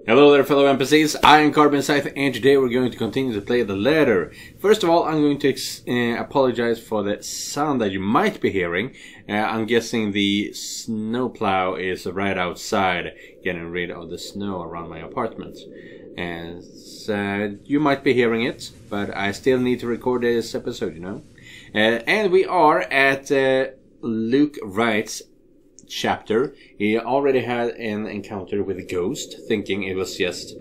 Hello there fellow NPCs, I am Carbon Scythe and today we're going to continue to play the ladder. First of all, I'm going to apologize for the sound that you might be hearing. I'm guessing the snowplow is right outside getting rid of the snow around my apartment. And you might be hearing it, but I still need to record this episode, you know. And we are at Luke Wright's chapter. He already had an encounter with a ghost, thinking it was just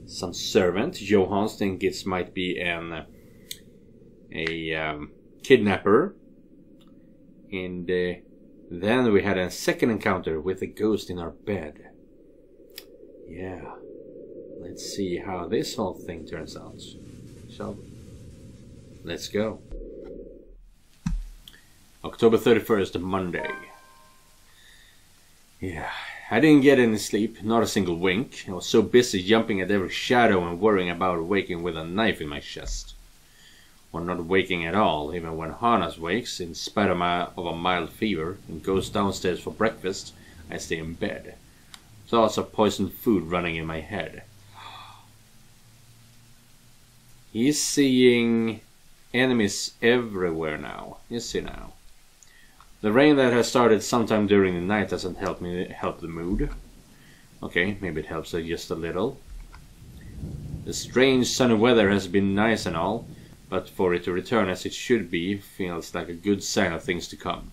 some servant. Johans think it might be a kidnapper. And then we had a second encounter with a ghost in our bed. Yeah, let's see how this whole thing turns out. So, let's go. October 31st, Monday. Yeah, I didn't get any sleep, not a single wink. I was so busy jumping at every shadow and worrying about waking with a knife in my chest. Or not waking at all, even when Harnas wakes, in spite of a mild fever, and goes downstairs for breakfast, I stay in bed. Thoughts of poisoned food running in my head. He's seeing enemies everywhere now, is he now? The rain that has started sometime during the night doesn't help the mood. Okay, maybe it helps just a little. The strange sunny weather has been nice and all, but for it to return as it should be feels like a good sign of things to come.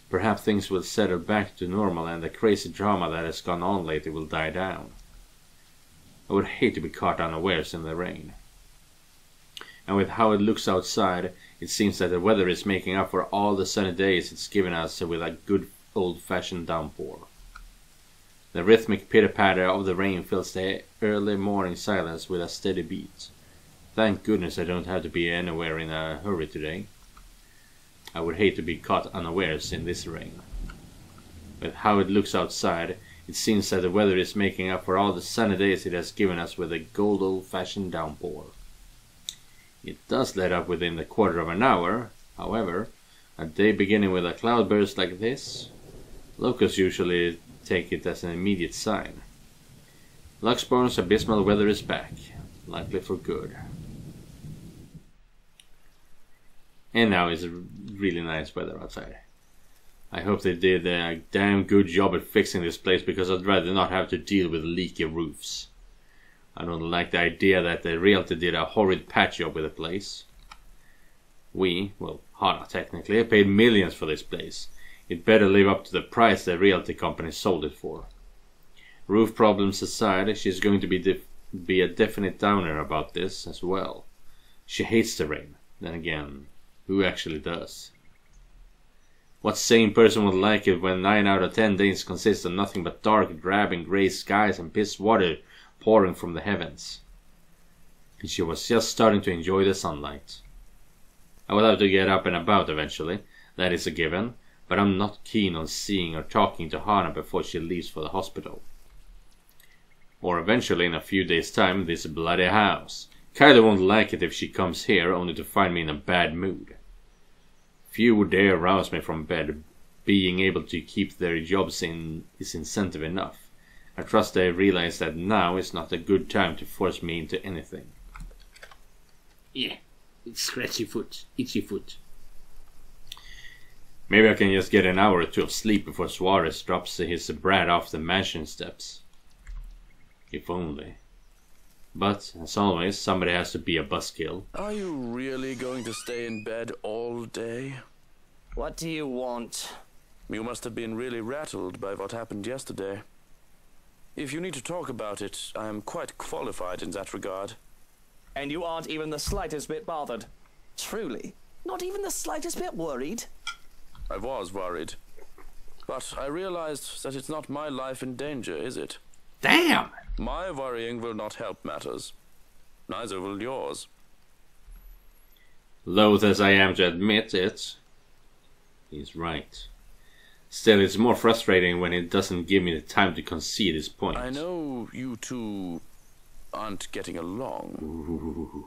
Perhaps things will settle back to normal and the crazy drama that has gone on lately will die down. I would hate to be caught unawares in the rain. And with how it looks outside, it seems that the weather is making up for all the sunny days it's given us with a good old-fashioned downpour. The rhythmic pitter-patter of the rain fills the early morning silence with a steady beat. Thank goodness I don't have to be anywhere in a hurry today. I would hate to be caught unawares in this rain. With how it looks outside, it seems that the weather is making up for all the sunny days it has given us with a good old-fashioned downpour. It does let up within the quarter of an hour, however, a day beginning with a cloudburst like this, locals usually take it as an immediate sign. Luxborn's abysmal weather is back, likely for good. And now is a really nice weather outside. I hope they did a damn good job at fixing this place because I'd rather not have to deal with leaky roofs. I don't like the idea that the realtor did a horrid patch job with the place. We, well, Hana technically, paid millions for this place. It better live up to the price the realty company sold it for. Roof problems aside, she's going to be a definite downer about this as well. She hates the rain. Then again, who actually does? What sane person would like it when 9 out of 10 days consist of nothing but dark, drab and grey skies and piss water pouring from the heavens? And she was just starting to enjoy the sunlight. I will have to get up and about eventually, that is a given, but I'm not keen on seeing or talking to Hana before she leaves for the hospital. Or eventually in a few days' time, this bloody house. Kyla won't like it if she comes here only to find me in a bad mood. Few would dare rouse me from bed. Being able to keep their jobs is incentive enough. I trust they realize that now is not a good time to force me into anything. Yeah, it's scratchy foot, itchy foot. Maybe I can just get an hour or two of sleep before Suarez drops his brat off the mansion steps. If only. But, as always, somebody has to be a buzzkill. Are you really going to stay in bed all day? What do you want? You must have been really rattled by what happened yesterday. If you need to talk about it, I am quite qualified in that regard. And you aren't even the slightest bit bothered? Truly? Not even the slightest bit worried? I was worried. But I realized that it's not my life in danger, is it? Damn! My worrying will not help matters. Neither will yours. Loath as I am to admit it, he's right. Still, it's more frustrating when it doesn't give me the time to concede his point. I know you two aren't getting along. Ooh.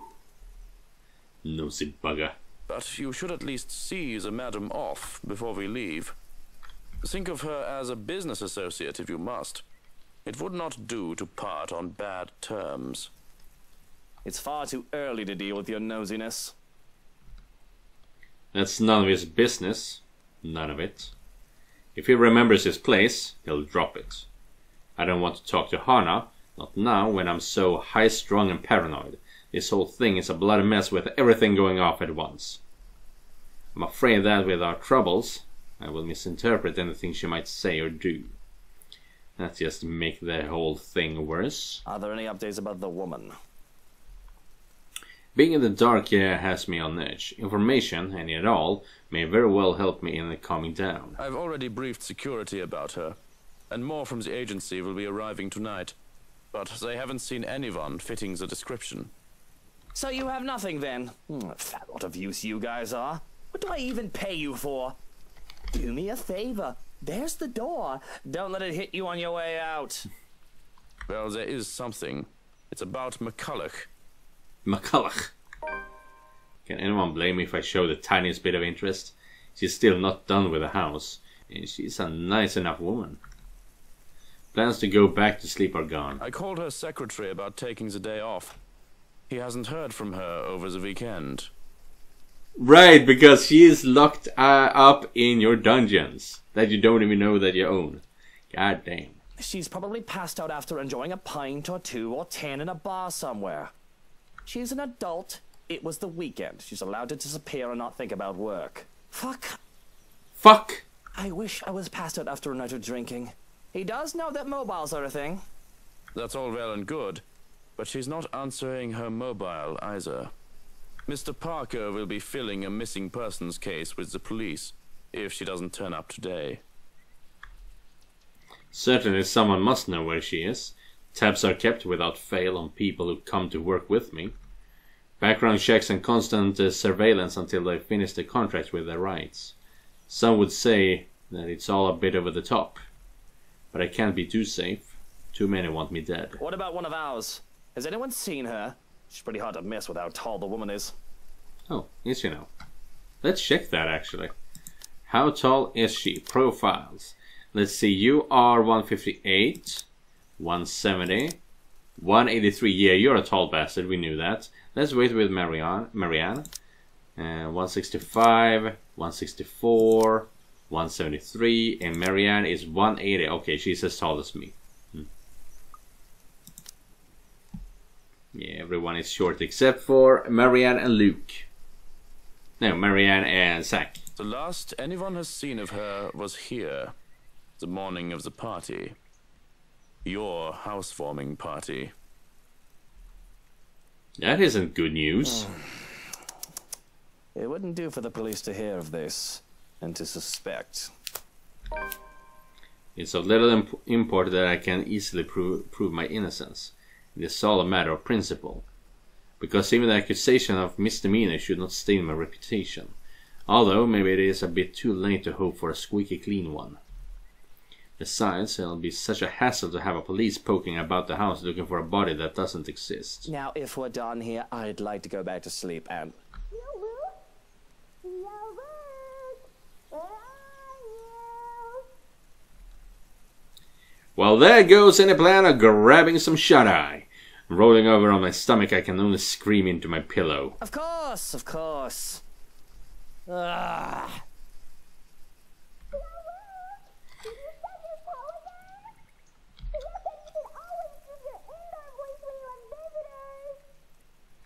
Nosy bugger. But you should at least see the madam off before we leave. Think of her as a business associate if you must. It would not do to part on bad terms. It's far too early to deal with your nosiness. That's none of his business. None of it. If he remembers his place, he'll drop it. I don't want to talk to Hana, not now when I'm so high-strung and paranoid. This whole thing is a bloody mess with everything going off at once. I'm afraid that with our troubles, I will misinterpret anything she might say or do. That just make the whole thing worse. Are there any updates about the woman? Being in the dark has me on edge. Information, any at all, may very well help me in calming down. I've already briefed security about her, and more from the agency will be arriving tonight. But they haven't seen anyone fitting the description. So you have nothing then? Fat lot of use you guys are. What do I even pay you for? Do me a favor. There's the door. Don't let it hit you on your way out. Well, there is something. It's about McCulloch. McCulloch. Can anyone blame me if I show the tiniest bit of interest? She's still not done with the house, and she's a nice enough woman. Plans to go back to sleep are gone. I called her secretary about taking the day off. He hasn't heard from her over the weekend. Right, because she is locked up in your dungeons that you don't even know that you own. God damn. She's probably passed out after enjoying a pint or 2 or 10 in a bar somewhere. She's an adult. It was the weekend. She's allowed to disappear and not think about work. Fuck. Fuck. I wish I was passed out after a night of drinking. He does know that mobiles are a thing. That's all well and good, but she's not answering her mobile either. Mr. Parker will be filling a missing persons case with the police if she doesn't turn up today. Certainly someone must know where she is. Tabs are kept without fail on people who come to work with me. Background checks and constant surveillance until they finish the contract with their rights. Some would say that it's all a bit over the top. But I can't be too safe. Too many want me dead. What about one of ours? Has anyone seen her? She's pretty hard to miss with how tall the woman is. Oh, is she now? Let's check that actually. How tall is she? Profiles. Let's see, you are 158, 170, 183. Yeah, you're a tall bastard, we knew that. Let's wait with Marianne. 165, 164, 173, and Marianne is 180. Okay, she's as tall as me. Yeah, everyone is short except for Marianne and Luke. No, Marianne and Zach. The last anyone has seen of her was here, the morning of the party. Your housewarming party. That isn't good news. It wouldn't do for the police to hear of this and to suspect. It's of little import that I can easily prove my innocence. It is all a matter of principle. Because even the accusation of misdemeanor should not stain my reputation. Although maybe it is a bit too late to hope for a squeaky clean one. Besides, it'll be such a hassle to have a police poking about the house looking for a body that doesn't exist. Now, if we're done here, I'd like to go back to sleep and... Well, there goes any plan of grabbing some shut-eye. Rolling over on my stomach, I can only scream into my pillow. Of course, of course. Ugh.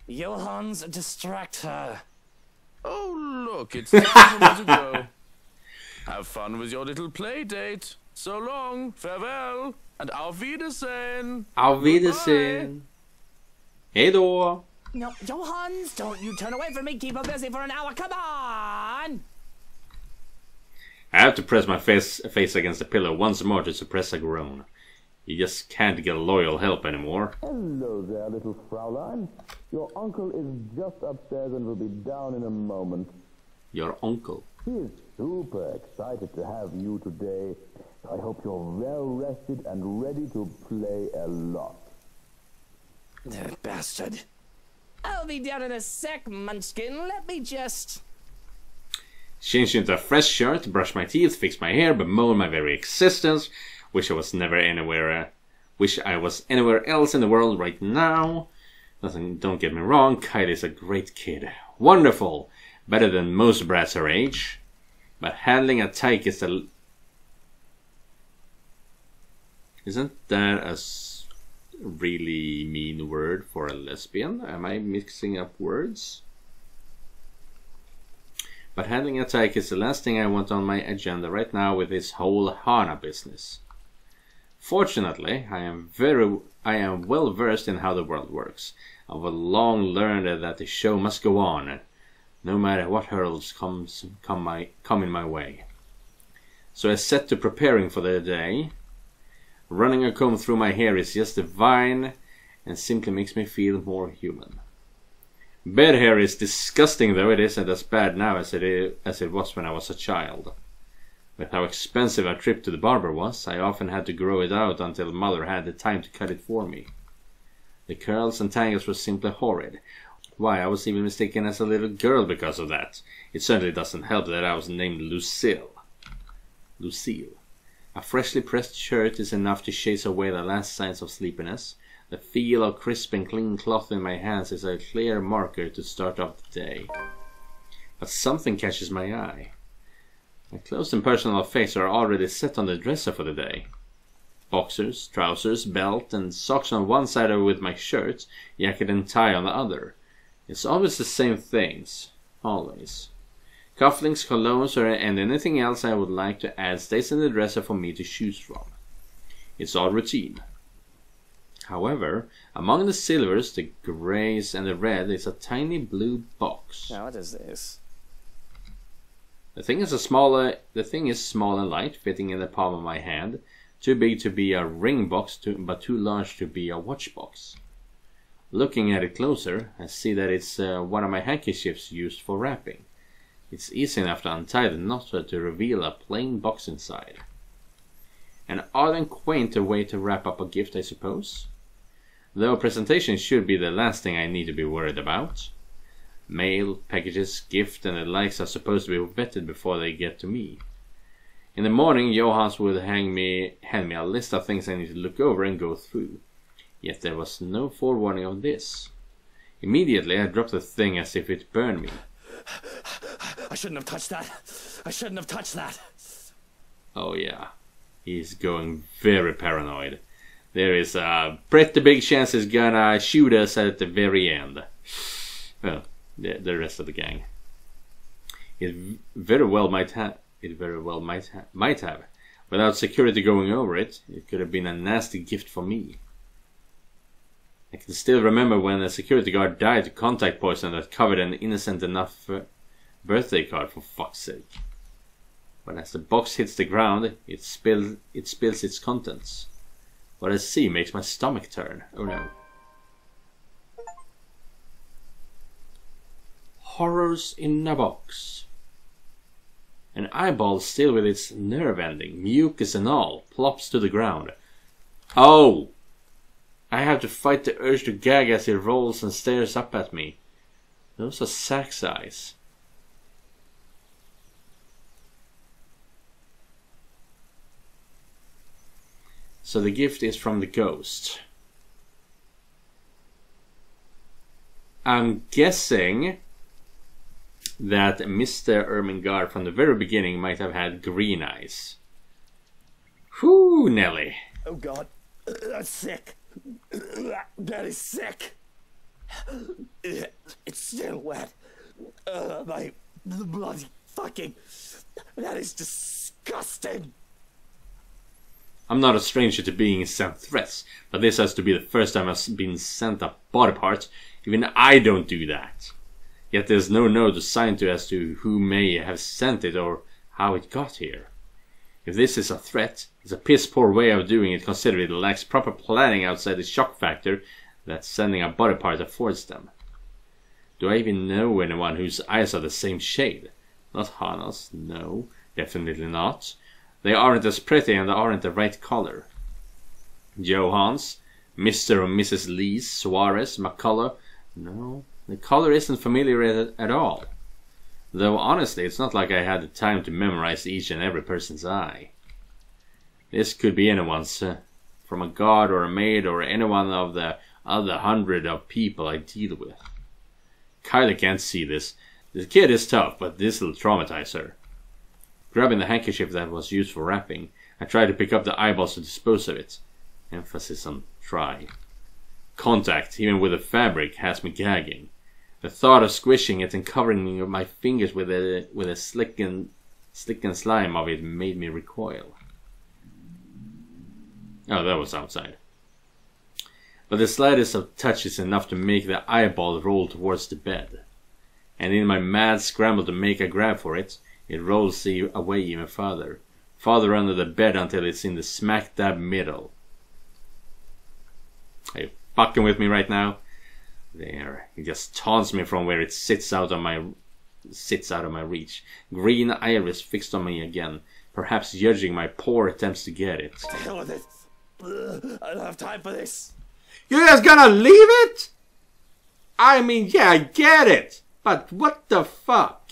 Johans, distract her. Oh, look, it's time for me to go. Have fun with your little play date. So long, farewell, and auf Wiedersehen. Auf Wiedersehen. Hej då. No, Johans, don't you turn away from me. Keep her busy for an hour. Come on. I have to press my face against the pillow once more to suppress a groan. You just can't get loyal help anymore. Hello there, little Fraulein. Your uncle is just upstairs and will be down in a moment. Your uncle? He is super excited to have you today. I hope you're well rested and ready to play a lot. Bastard. I'll be down in a sec, Munchkin. Let me just... Change into a fresh shirt, brush my teeth, fix my hair, bemoan my very existence. Wish I was never anywhere Wish I was anywhere else in the world right now. Don't get me wrong, Kylie's a great kid. Wonderful! Better than most brats her age. But handling a tyke is a... Isn't that a really mean word for a lesbian? Am I mixing up words? But handling a tyke is the last thing I want on my agenda right now with this whole Hana business. Fortunately, I am well versed in how the world works. I've long learned that the show must go on, no matter what hurdles come in my way. So I set to preparing for the day. Running a comb through my hair is just divine and simply makes me feel more human. Bed hair is disgusting, though it isn't as bad now as it was when I was a child. With how expensive a trip to the barber was, I often had to grow it out until mother had the time to cut it for me. The curls and tangles were simply horrid. Why, I was even mistaken as a little girl because of that. It certainly doesn't help that I was named Lucille. A freshly pressed shirt is enough to chase away the last signs of sleepiness. The feel of crisp and clean cloth in my hands is a clear marker to start off the day. But something catches my eye. My clothes and personal effects are already set on the dresser for the day. Boxers, trousers, belt, and socks on one side are with my shirt, jacket and tie on the other. It's always the same things. Always. Cufflinks, colognes, and anything else I would like to add stays in the dresser for me to choose from. It's all routine. However, among the silvers, the greys, and the red is a tiny blue box. Now what is this? The thing is small and light, fitting in the palm of my hand. Too big to be a ring box, but too large to be a watch box. Looking at it closer, I see that it's one of my handkerchiefs used for wrapping. It's easy enough to untie the knot to reveal a plain box inside. An odd and quaint way to wrap up a gift, I suppose. Though presentation should be the last thing I need to be worried about. Mail, packages, gift, and the likes are supposed to be vetted before they get to me. In the morning, Johans would hand me a list of things I need to look over and go through. Yet there was no forewarning of this. Immediately, I dropped the thing as if it burned me. I shouldn't have touched that. I shouldn't have touched that. Oh yeah, he's going very paranoid. There is a pretty big chance he's gonna shoot us at the very end. Well, the rest of the gang. It very well might have. Without security going over it, it could have been a nasty gift for me. I can still remember when a security guard died to contact poison that covered an innocent enough birthday card, for fuck's sake. But as the box hits the ground, it spills its contents. What I see makes my stomach turn. Oh no. Horrors in a box. An eyeball still with its nerve ending, mucus and all, plops to the ground. Oh! I have to fight the urge to gag as he rolls and stares up at me. Those are Zack's eyes. So the gift is from the ghost. I'm guessing that Mr. Ermengarde from the very beginning might have had green eyes. Whew, Nelly. Oh God, that's sick. That is sick. It's still wet. My bloody fucking... That is disgusting. I'm not a stranger to being sent threats, but this has to be the first time I've been sent a body part. Even I don't do that. Yet there's no note assigned to as to who may have sent it or how it got here. If this is a threat, it's a piss poor way of doing it considering it lacks proper planning outside the shock factor that sending a body part affords them. Do I even know anyone whose eyes are the same shade? Not Hana's, no, definitely not. They aren't as pretty and they aren't the right color. Johans, Mr. or Mrs. Lees, Suarez, McCullough, no, the color isn't familiar at all. Though honestly, it's not like I had the time to memorize each and every person's eye. This could be anyone's. from a god or a maid or any one of the other 100 of people I deal with. Kylie can't see this. The kid is tough, but this'll traumatize her. Grabbing the handkerchief that was used for wrapping, I tried to pick up the eyeballs to dispose of it. Emphasis on try. Contact, even with the fabric, has me gagging. The thought of squishing it and covering my fingers with a slick and slime of it made me recoil. Oh, that was outside. But the slightest of touch is enough to make the eyeball roll towards the bed. And in my mad scramble to make a grab for it, it rolls away even further. Farther under the bed until it's in the smack dab middle. Are you fucking with me right now? There, it just taunts me from where it sits out of my reach. Green iris fixed on me again, perhaps judging my poor attempts to get it. The hell with it! I don't have time for this. You guys gonna leave it? I mean, yeah, I get it, but what the fuck?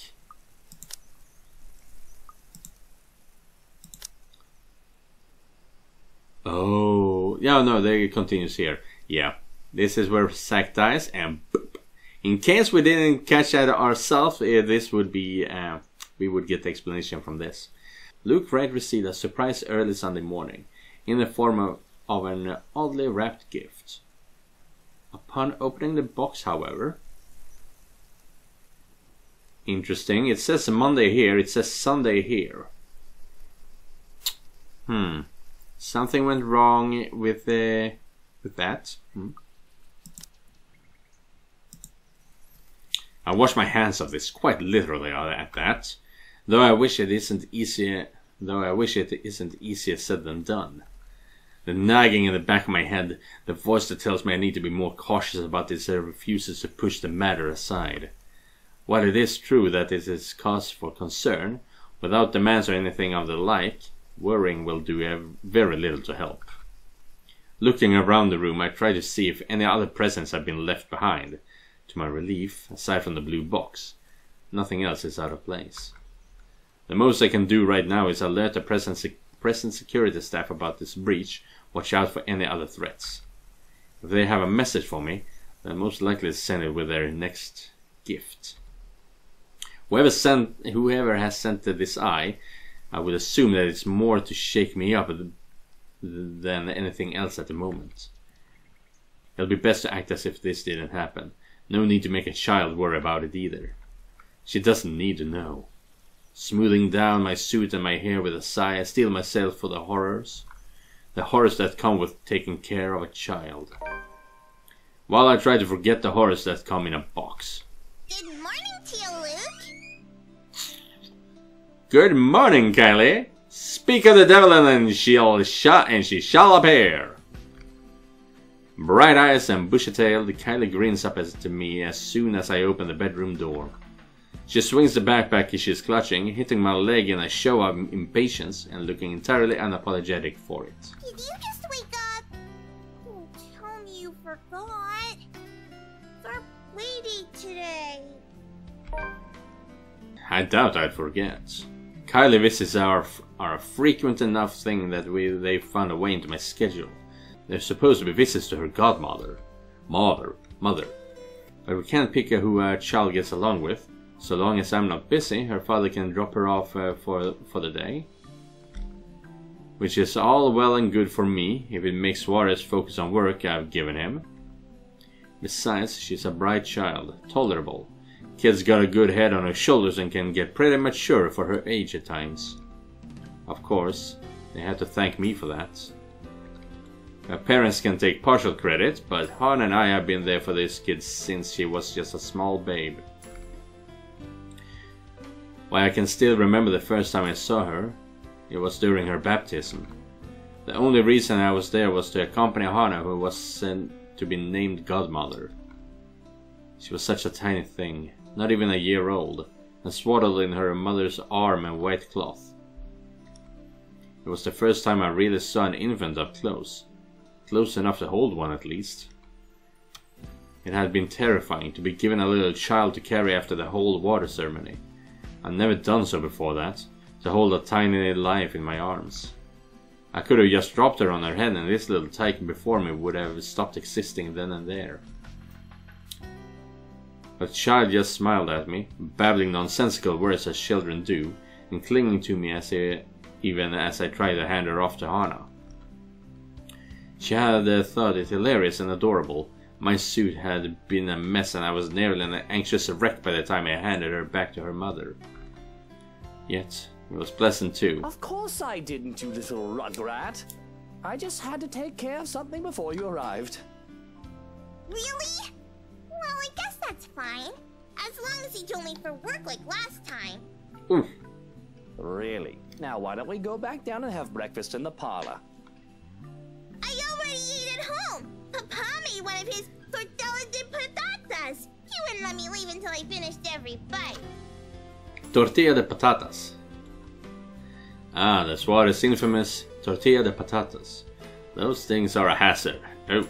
Oh, yeah, no, it continues here. Yeah, this is where Zack dies, and boop. In case we didn't catch that ourselves, this would be, we would get the explanation from this. Luke Wright received a surprise early Sunday morning, in the form of an oddly wrapped gift. Upon opening the box, however, interesting, it says Monday here, it says Sunday here. Something went wrong with that. I wash my hands of this, quite literally at that. Though I wish it isn't easier said than done. The nagging in the back of my head, the voice that tells me I need to be more cautious about this, refuses to push the matter aside. While it is true that it is cause for concern, without demands or anything of the like, worrying will do very little to help. Looking around the room, I try to see if any other presents have been left behind. To my relief, aside from the blue box, nothing else is out of place. The most I can do right now is alert the present security staff about this breach, watch out for any other threats. If they have a message for me, they'll most likely send it with their next gift. Whoever has sent this eye, I would assume that it's more to shake me up than anything else at the moment. It'll be best to act as if this didn't happen. No need to make a child worry about it either. She doesn't need to know. Smoothing down my suit and my hair with a sigh, I steel myself for the horrors. The horrors that come with taking care of a child. While I try to forget the horrors that come in a box. Good morning to you, Luke. Good morning, Kylie. Speak of the devil and she shall appear. Bright eyes and bushy-tailed, Kylie grins up to me as soon as I open the bedroom door. She swings the backpack she's clutching, hitting my leg in a show of impatience and looking entirely unapologetic for it. Did you just wake up? Oh, tell me you forgot. It's our playdate today. I doubt I'd forget. Kylie visits are a frequent enough thing that they've found a way into my schedule. They're supposed to be visits to her godmother. Mother. But we can't pick who our child gets along with. So long as I'm not busy, her father can drop her off for the day. Which is all well and good for me, if it makes Suarez focus on work I've given him. Besides, she's a bright child, tolerable. Kid's got a good head on her shoulders and can get pretty mature for her age at times. Of course, they have to thank me for that. Her parents can take partial credit, but Han and I have been there for this kid since she was just a small babe. Why, I can still remember the first time I saw her. It was during her baptism. The only reason I was there was to accompany Hana, who was sent to be named godmother. She was such a tiny thing, not even a year old, and swaddled in her mother's arm in white cloth. It was the first time I really saw an infant up close. Close enough to hold one at least. It had been terrifying to be given a little child to carry after the whole water ceremony. I'd never done so before that, to hold a tiny life in my arms. I could have just dropped her on her head and this little tyke before me would have stopped existing then and there. But the child just smiled at me, babbling nonsensical words as children do, and clinging to me even as I tried to hand her off to Hana. She had thought it hilarious and adorable. My suit had been a mess and I was nearly an anxious wreck by the time I handed her back to her mother. Yet, it was pleasant too. Of course I didn't, you little rugrat. I just had to take care of something before you arrived. Really? Well, I guess that's fine. As long as he's only for work like last time. Oof. Really? Now why don't we go back down and have breakfast in the parlor? I already ate at home. Papa made one of his tortillas de patatas. He wouldn't let me leave until I finished every bite. Tortilla de patatas. Ah, that's what is infamous tortilla de patatas. Those things are a hazard. Oh.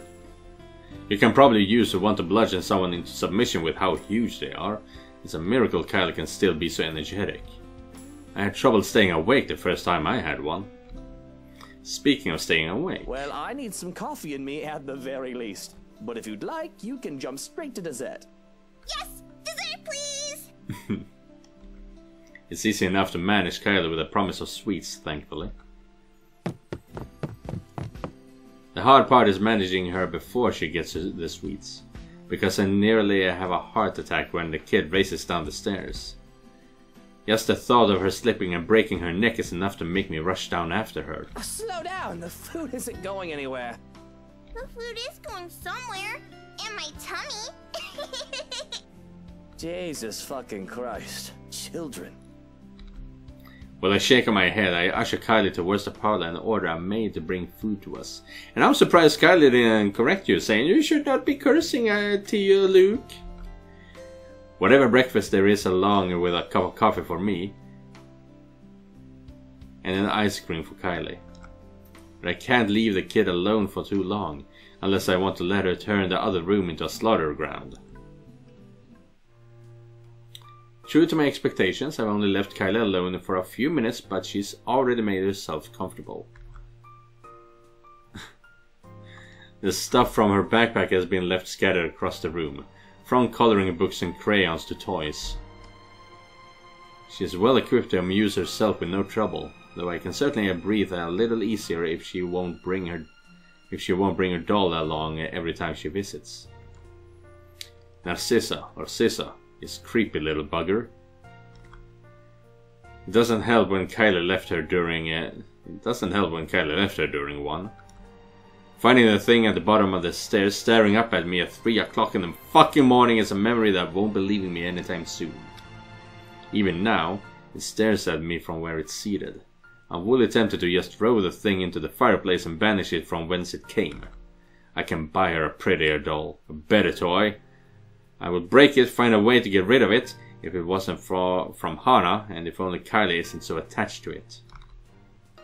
You can probably use or want to bludgeon someone into submission with how huge they are. It's a miracle Kylie can still be so energetic. I had trouble staying awake the first time I had one. Speaking of staying awake... Well, I need some coffee in me at the very least. But if you'd like, you can jump straight to dessert. Yes! Dessert, please! It's easy enough to manage Kylie with a promise of sweets, thankfully. The hard part is managing her before she gets the sweets, because I nearly have a heart attack when the kid races down the stairs. Just the thought of her slipping and breaking her neck is enough to make me rush down after her. Slow down, the food isn't going anywhere. The food is going somewhere. In my tummy. Jesus fucking Christ. Children. While I shake my head, I usher Kylie towards the parlor and order a maid to bring food to us. And I'm surprised Kylie didn't correct you, saying you should not be cursing to you, Luke. Whatever breakfast there is along with a cup of coffee for me. And an ice cream for Kylie. But I can't leave the kid alone for too long, unless I want to let her turn the other room into a slaughter ground. True to my expectations, I've only left Kylie alone for a few minutes, but she's already made herself comfortable. The stuff from her backpack has been left scattered across the room, from coloring books and crayons to toys. She is well equipped to amuse herself with no trouble, though I can certainly breathe a little easier if she won't bring her doll along every time she visits. Narcissa, or Sissa, is creepy little bugger. It doesn't help when Kylie left her during one. Finding the thing at the bottom of the stairs staring up at me at 3 o'clock in the fucking morning is a memory that won't be leaving me anytime soon. Even now, it stares at me from where it's seated. I'm fully tempted to just throw the thing into the fireplace and banish it from whence it came. I can buy her a prettier doll, a better toy. I would break it, find a way to get rid of it, if it wasn't from Hana, and if only Kylie isn't so attached to it.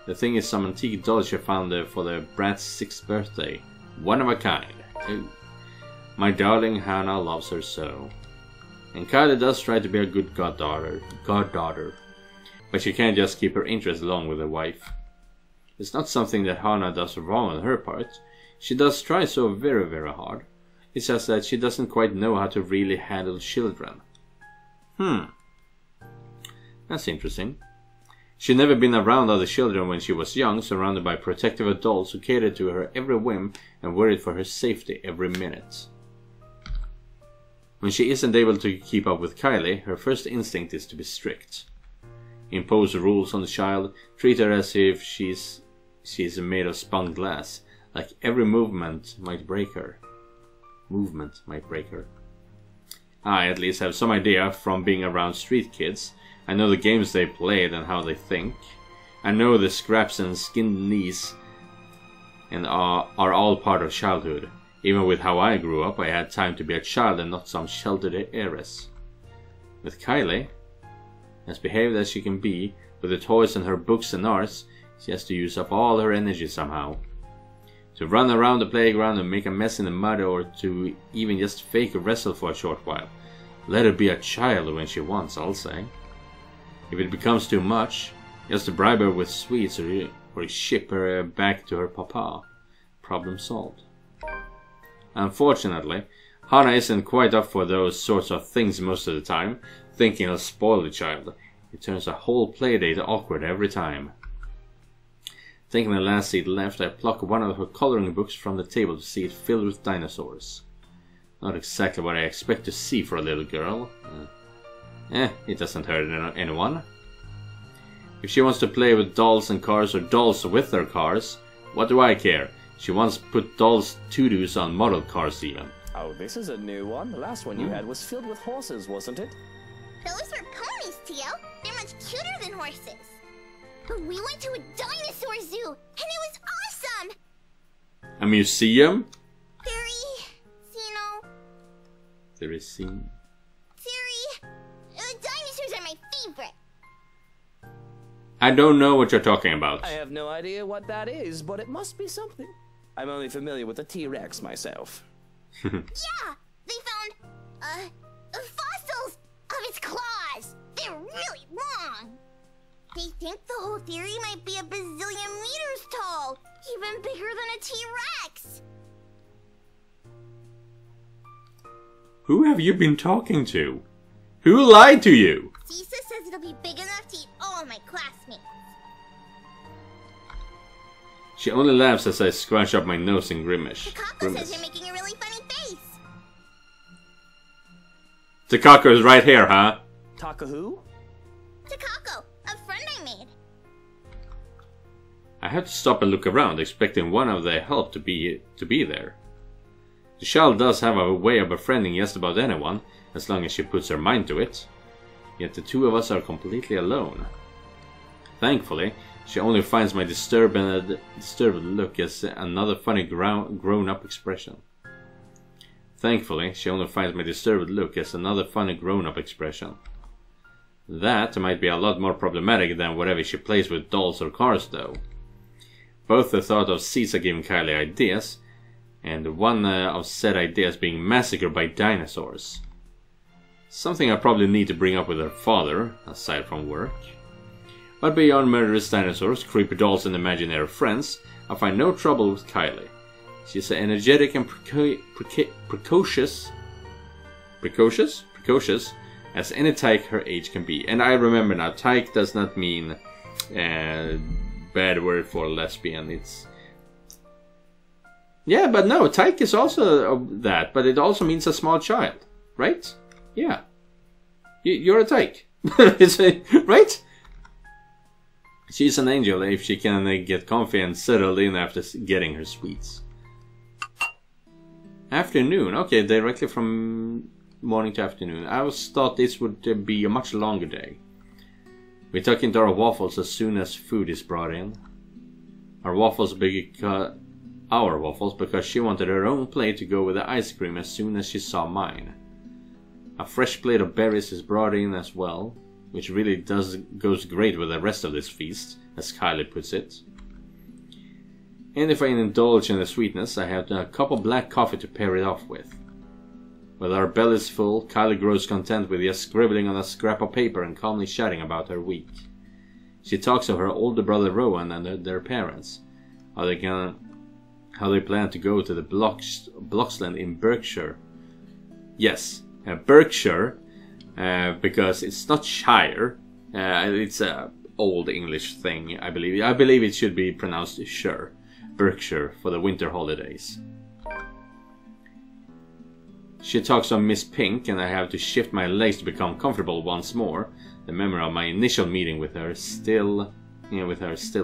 The thing is some antique doll she found for the brat's 6th birthday. One of a kind. Ooh. My darling Hana loves her so. And Kylie does try to be a good goddaughter. But she can't just keep her interest along with her wife. It's not something that Hana does wrong on her part. She does try so very, very hard. It's just that she doesn't quite know how to really handle children. That's interesting. She'd never been around other children when she was young, surrounded by protective adults who catered to her every whim and worried for her safety every minute. When she isn't able to keep up with Kylie, her first instinct is to be strict. Impose rules on the child, treat her as if she's made of spun glass, like every movement might break her. I at least have some idea from being around street kids. I know the games they played and how they think. I know the scraps and skinned knees and are all part of childhood. Even with how I grew up, I had time to be a child and not some sheltered heiress. With Kylie, as behaved as she can be, with the toys and her books and arts, she has to use up all her energy somehow. To run around the playground and make a mess in the mud, or to even just fake wrestle for a short while. Let her be a child when she wants, I'll say. If it becomes too much, just to bribe her with sweets or or ship her back to her papa. Problem solved. Unfortunately, Hana isn't quite up for those sorts of things most of the time, thinking I'll spoil the child. It turns a whole playdate awkward every time. Taking the last seat left, I pluck one of her coloring books from the table to see it filled with dinosaurs. Not exactly what I expect to see for a little girl. It doesn't hurt anyone. If she wants to play with dolls and cars or dolls with their cars, what do I care? She once put dolls' to-dos on model cars even. Oh, this is a new one. The last one you had was filled with horses, wasn't it? Those were ponies, Tio. They're much cuter than horses. But we went to a dinosaur zoo, and it was awesome! A museum? Dinosaurs are my favorite. I don't know what you're talking about. I have no idea what that is, but it must be something. I'm only familiar with the T-Rex myself. Yeah, they found, fossils of its claws. They're really long. They think the whole theory might be a bazillion meters tall, even bigger than a T-Rex. Who have you been talking to? Who lied to you? Scythe says it'll be big enough to eat all my classmates. She only laughs as I scratch up my nose in grimace. Takako says you're making a really funny face. Takako is right here, huh? Taka who? Takako, a friend I made. I have to stop and look around, expecting one of the help to be there. The child does have a way of befriending just about anyone, as long as she puts her mind to it. Yet the two of us are completely alone. Thankfully, she only finds my disturbed look as another funny grown-up expression. That might be a lot more problematic than whatever she plays with dolls or cars, though. Both the thought of Scythe giving Kylie ideas, and one of said ideas being massacred by dinosaurs. Something I probably need to bring up with her father, aside from work. But beyond murderous dinosaurs, creepy dolls and imaginary friends, I find no trouble with Kylie. She's energetic and precocious as any tyke her age can be. And I remember now, tyke does not mean bad word for lesbian. It's yeah, but no, tyke is also that, but it also means a small child, right? Yeah, you're a tyke, right? She's an angel if she can get comfy and settled in after getting her sweets. Afternoon, okay, directly from morning to afternoon. I always thought this would be a much longer day. We tuck into our waffles as soon as food is brought in. Our waffles because she wanted her own plate to go with the ice cream as soon as she saw mine. A fresh plate of berries is brought in as well, which really goes great with the rest of this feast, as Kylie puts it. And if I indulge in the sweetness, I have a cup of black coffee to pair it off with. With our bellies full, Kylie grows content with just scribbling on a scrap of paper and calmly chatting about her week. She talks of her older brother Rowan and their parents, how they plan to go to the Bloxland in Berkshire. Yes, Berkshire, because it's not Shire. It's a old English thing, I believe. I believe it should be pronounced Shire. Berkshire for the winter holidays. She talks of Miss Pink, and I have to shift my legs to become comfortable once more. The memory of my initial meeting with her still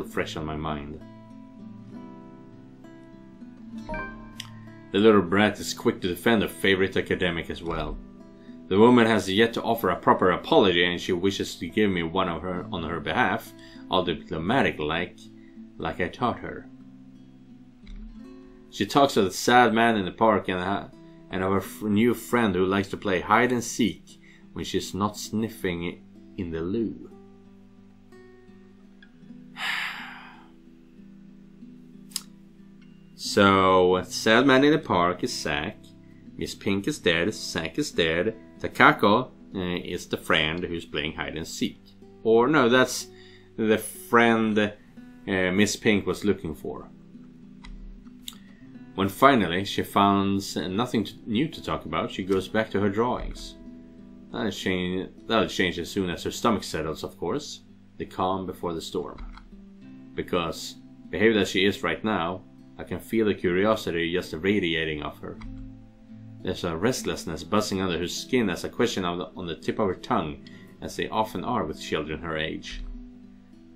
fresh on my mind. The little brat is quick to defend her favorite academic as well. The woman has yet to offer a proper apology, and she wishes to give me one of her on her behalf, all diplomatic like I taught her. She talks of the sad man in the park and of her new friend who likes to play hide and seek when she's not sniffing in the loo. So, sad man in the park is Zack. Miss Pink is dead. Zack is dead. Takako is the friend who's playing hide and seek. Or no, that's the friend Miss Pink was looking for. When finally she finds nothing new to talk about, she goes back to her drawings. That'll change as soon as her stomach settles, of course. The calm before the storm. Because, behaved as she is right now, I can feel the curiosity just radiating off her. There's a restlessness buzzing under her skin as a question on the tip of her tongue, as they often are with children her age.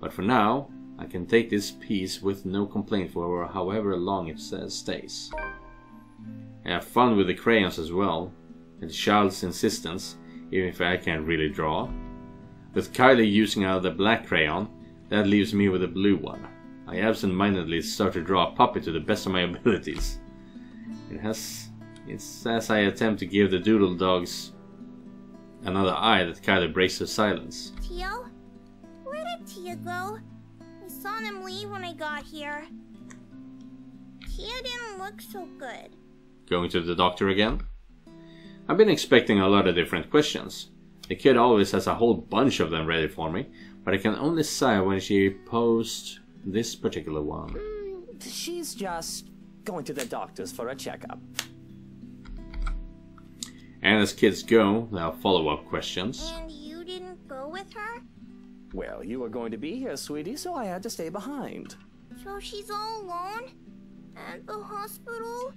But for now, I can take this piece with no complaint for however long it stays. I have fun with the crayons as well, at the child's insistence, even if I can't really draw. With Kylie using out the black crayon, that leaves me with a blue one. I absent-mindedly start to draw a puppy to the best of my abilities. It's as I attempt to give the doodle dogs another eye that Kylie breaks her silence. Tio? Where did Tia go? I saw them leave when I got here. Tia didn't look so good. Going to the doctor again? I've been expecting a lot of different questions. The kid always has a whole bunch of them ready for me, but I can only sigh when she posed this particular one. She's just going to the doctor's for a checkup. And as kids go, there are follow-up questions. And you didn't go with her? Well, you were going to be here, sweetie, so I had to stay behind. So she's all alone? At the hospital?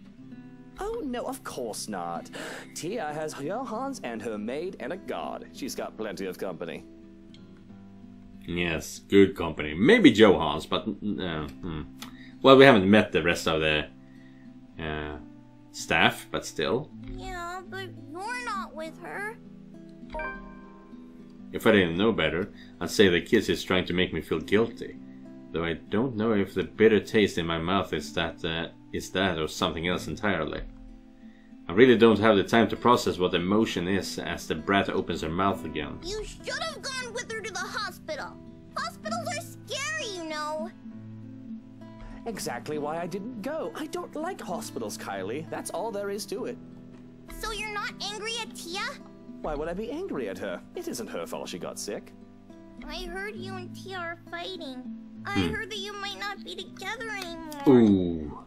Oh, no, of course not. Tia has Johans and her maid and a guard. She's got plenty of company. Yes, good company. Maybe Johans, but... Well, we haven't met the rest of the staff, but still. Yeah, but you're not with her. If I didn't know better, I'd say the kids is trying to make me feel guilty. Though I don't know if the bitter taste in my mouth is that or something else entirely. I really don't have the time to process what emotion is as the brat opens her mouth again. You should have gone with her to the hospital. Hospitals are scary, you know. Exactly why I didn't go. I don't like hospitals, Kylie. That's all there is to it. So you're not angry at Tia? Why would I be angry at her? It isn't her fault she got sick. I heard you and Tia are fighting. I heard that you might not be together anymore. Ooh.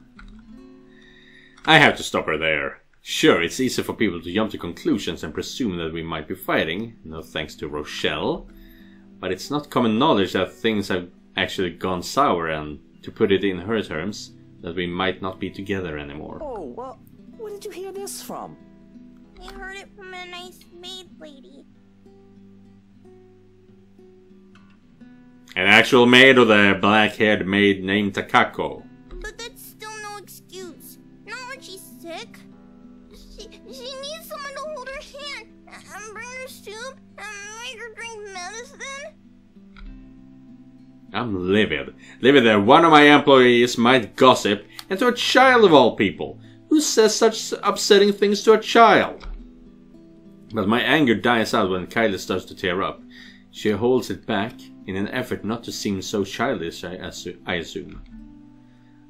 I have to stop her there. Sure, it's easy for people to jump to conclusions and presume that we might be fighting, no thanks to Rochelle. But it's not common knowledge that things have actually gone sour and, to put it in her terms, that we might not be together anymore. Oh, well, where did you hear this from? I heard it from a nice maid lady. An actual maid or the black-haired maid named Takako? But that's still no excuse. Not when she's sick. She needs someone to hold her hand and bring her soup and make her drink medicine. I'm livid. Livid that one of my employees might gossip, and to a child of all people. Who says such upsetting things to a child? But my anger dies out when Kylie starts to tear up. She holds it back in an effort not to seem so childish, I assume.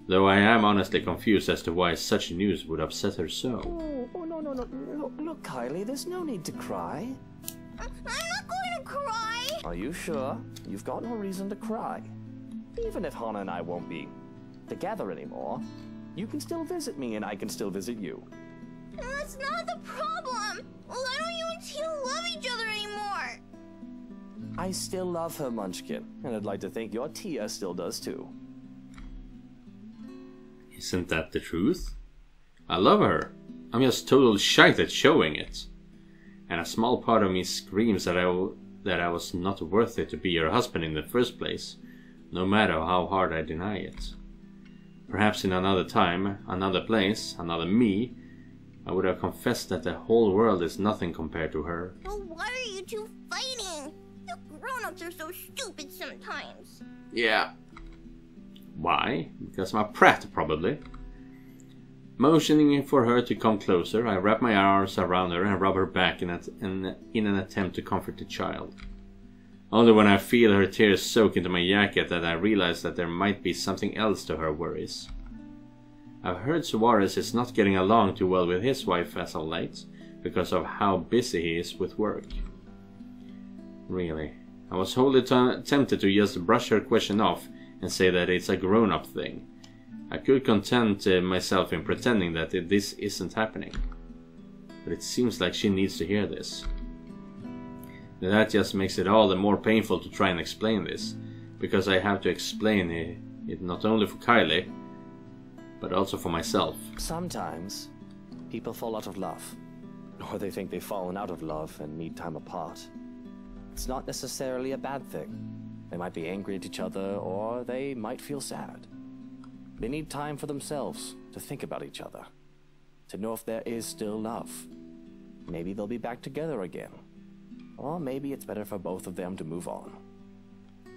Though I am honestly confused as to why such news would upset her so. Oh, no. Look, Kylie, there's no need to cry. I'm not going to cry. Are you sure? You've got no reason to cry. Even if Hana and I won't be together anymore, you can still visit me and I can still visit you. That's not the problem. Why don't you and Tia love each other anymore? I still love her, Munchkin, and I'd like to think your Tia still does too. Isn't that the truth? I love her. I'm just total shite at showing it. And a small part of me screams that I was not worthy to be her husband in the first place, no matter how hard I deny it. Perhaps in another time, another place, another me, I would have confessed that the whole world is nothing compared to her. Well, why are you two fighting? You grown-ups are so stupid sometimes. Yeah. Why? Because I'm a prat, probably. Motioning for her to come closer, I wrap my arms around her and rub her back in an attempt to comfort the child. Only when I feel her tears soak into my jacket that I realize that there might be something else to her worries. I've heard Suarez is not getting along too well with his wife as of late, because of how busy he is with work. Really, I was wholly tempted to just brush her question off and say that it's a grown-up thing. I could content myself in pretending that this isn't happening. But it seems like she needs to hear this. And that just makes it all the more painful to try and explain this, because I have to explain it not only for Kylie, but also for myself. Sometimes people fall out of love, or they think they've fallen out of love and need time apart. It's not necessarily a bad thing. They might be angry at each other, or they might feel sad. They need time for themselves to think about each other, to know if there is still love. Maybe they'll be back together again. Or maybe it's better for both of them to move on,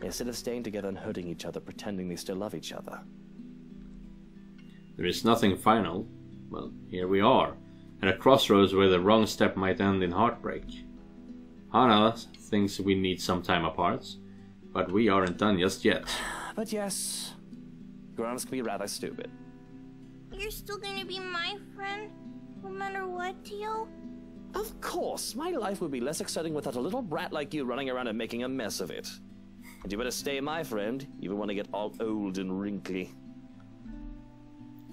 instead of staying together and hurting each other, pretending they still love each other. There is nothing final. Well, here we are, at a crossroads where the wrong step might end in heartbreak. Hana thinks we need some time apart, but we aren't done just yet. But yes, grown-ups can be rather stupid. You're still gonna be my friend, no matter what, Teal? Of course, my life would be less exciting without a little brat like you running around and making a mess of it. And you better stay my friend, even when I get all old and wrinkly.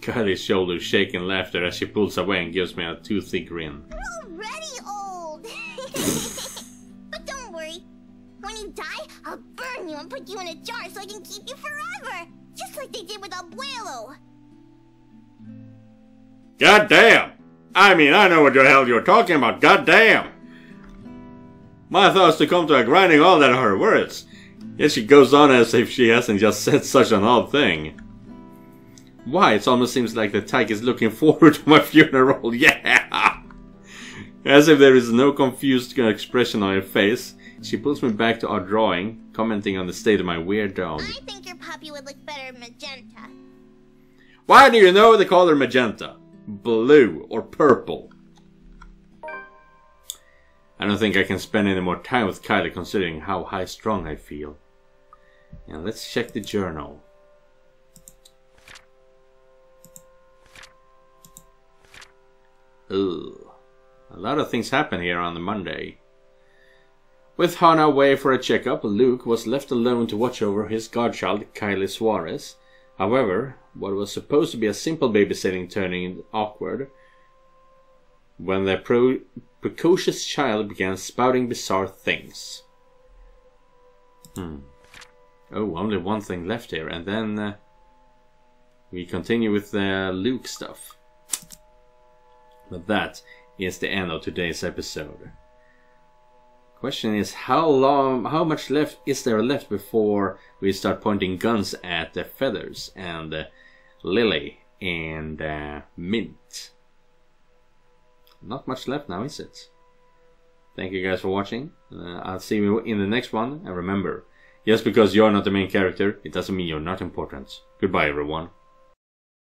Kylie's shoulders shake in laughter as she pulls away and gives me a toothy grin. I'm already old! But don't worry. When you die, I'll burn you and put you in a jar so I can keep you forever! Just like they did with Abuelo! God damn! I mean, I know what the hell you're talking about, god damn! My thoughts to come to a grinding all that are her words. Yet she goes on as if she hasn't just said such an odd thing. Why, it almost seems like the tyke is looking forward to my funeral, yeah! As if there is no confused expression on her face, she pulls me back to our drawing, commenting on the state of my weird dog. I think your puppy would look better magenta. Why do you know they call her magenta? Blue or purple? I don't think I can spend any more time with Kylie considering how high-strung I feel. Now let's check the journal. Ugh. A lot of things happen here on the Monday. With Hana away for a checkup, Luke was left alone to watch over his godchild, Kylie Suarez. However, what was supposed to be a simple babysitting turning awkward when the precocious child began spouting bizarre things. Oh, only one thing left here, and then we continue with the Luke stuff. But that is the end of today's episode. Question is, how much left is there left before we start pointing guns at the Feathers and Lily and Mint? Not much left now, is it? Thank you guys for watching. I'll see you in the next one. And remember, just because you're not the main character, it doesn't mean you're not important. Goodbye, everyone.